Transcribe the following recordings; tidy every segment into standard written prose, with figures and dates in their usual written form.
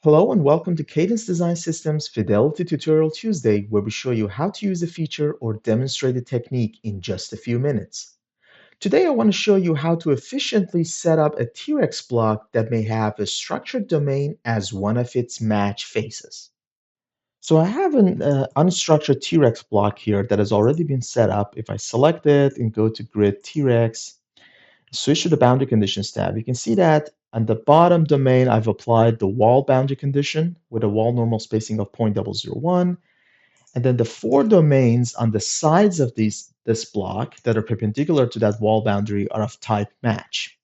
Hello and welcome to Cadence Design Systems Fidelity Tutorial Tuesday, where we show you how to use a feature or demonstrate a technique in just a few minutes. Today, I want to show you how to efficiently set up a T-Rex block that may have a structured domain as one of its match faces. So I have an unstructured T-Rex block here that has already been set up. If I select it and go to Grid T-Rex, switch to the boundary conditions tab, you can see that on the bottom domain, I've applied the wall boundary condition with a wall normal spacing of 0.001. And then the four domains on the sides of this block that are perpendicular to that wall boundary are of type match.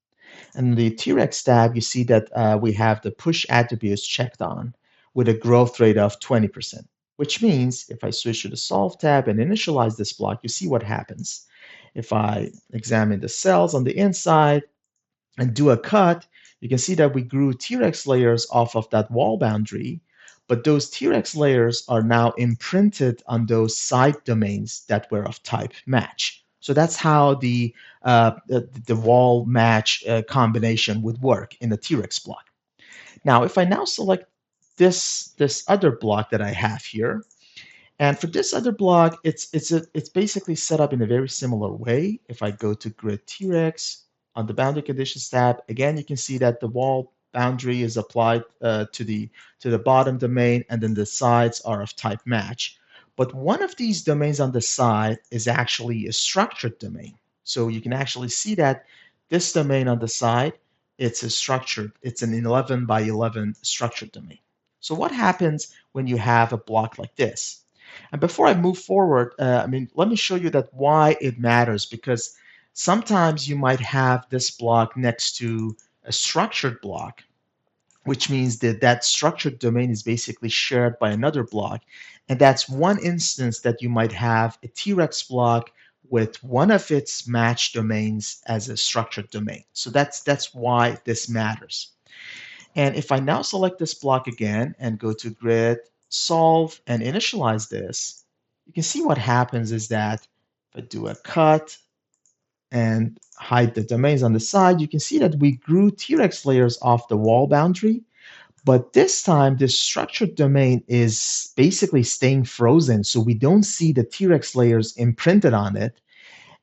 And in the T-Rex tab, you see that we have the push attributes checked on with a growth rate of 20%, which means if I switch to the solve tab and initialize this block, you see what happens. If I examine the cells on the inside and do a cut, you can see that we grew T-Rex layers off of that wall boundary, but those T-Rex layers are now imprinted on those side domains that were of type match. So that's how the wall match combination would work in the T-Rex block. Now, if I now select this other block that I have here, and for this other block, it's basically set up in a very similar way. If I go to Grid T-Rex on the Boundary Conditions tab, again, you can see that the wall boundary is applied to the bottom domain, and then the sides are of type match. But one of these domains on the side is actually a structured domain. So you can actually see that this domain on the side, it's an 11 by 11 structured domain. So what happens when you have a block like this? And before I move forward, let me show you that why it matters, because sometimes you might have this block next to a structured block, which means that that structured domain is basically shared by another block. And that's one instance that you might have a T-Rex block with one of its matched domains as a structured domain. So that's why this matters. And if I now select this block again and go to Grid, Solve, and initialize this, you can see what happens is that if I do a cut and hide the domains on the side, you can see that we grew T-Rex layers off the wall boundary, but this time this structured domain is basically staying frozen, so we don't see the T-Rex layers imprinted on it.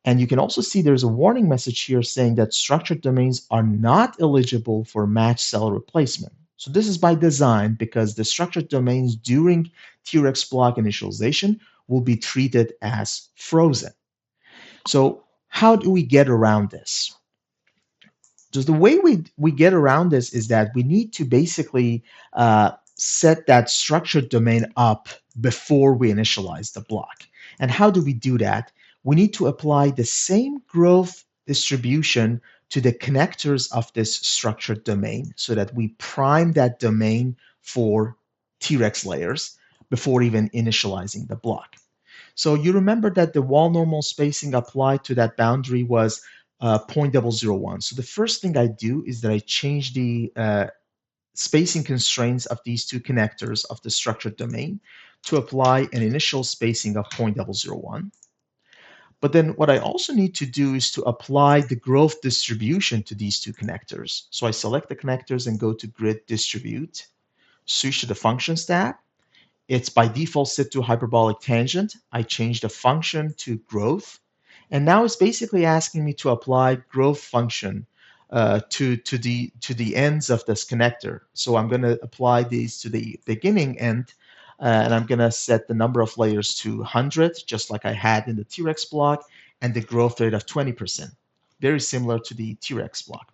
And you can also see there's a warning message here saying that structured domains are not eligible for match cell replacement. So this is by design because the structured domains during T-Rex block initialization will be treated as frozen. So how do we get around this? Just the way we get around this is that we need to basically set that structured domain up before we initialize the block. And how do we do that? We need to apply the same growth distribution to the connectors of this structured domain so that we prime that domain for T-Rex layers before even initializing the block. So you remember that the wall normal spacing applied to that boundary was 0.001. So the first thing I do is that I change the spacing constraints of these two connectors of the structured domain to apply an initial spacing of 0.001. But then what I also need to do is to apply the growth distribution to these two connectors. So I select the connectors and go to Grid Distribute, switch to the Functions tab. It's by default set to hyperbolic tangent. I change the function to growth. And now it's basically asking me to apply growth function to the ends of this connector. So I'm going to apply these to the beginning end, and I'm going to set the number of layers to 100, just like I had in the T-Rex block, and the growth rate of 20%, very similar to the T-Rex block.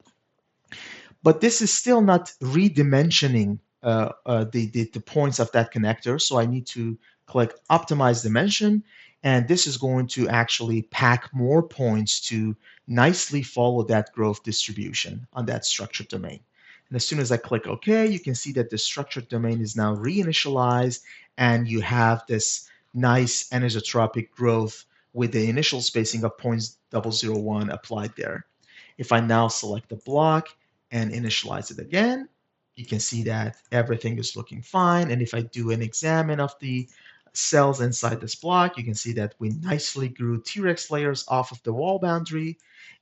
But this is still not redimensioning the points of that connector. So I need to click Optimize Dimension, and this is going to actually pack more points to nicely follow that growth distribution on that structured domain. And as soon as I click OK, you can see that the structured domain is now reinitialized, and you have this nice anisotropic growth with the initial spacing of 0.001 applied there. If I now select the block and initialize it again, you can see that everything is looking fine. And if I do an examine of the cells inside this block, you can see that we nicely grew T-Rex layers off of the wall boundary,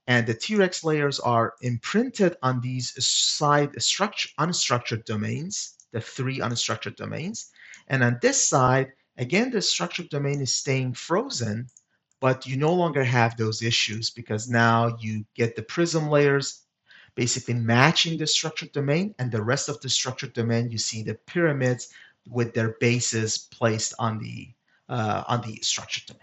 and the T-Rex layers are imprinted on these side unstructured domains the three unstructured domains. And on this side, again, the structured domain is staying frozen, but you no longer have those issues because now you get the prism layers basically matching the structured domain, and the rest of the structured domain, you see the pyramids with their bases placed on the structured domain.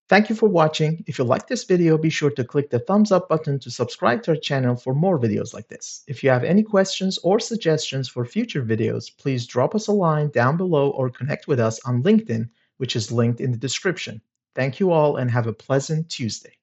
Thank you for watching. If you like this video, be sure to click the thumbs up button to subscribe to our channel for more videos like this. If you have any questions or suggestions for future videos, please drop us a line down below or connect with us on LinkedIn, which is linked in the description. Thank you all and have a pleasant Tuesday.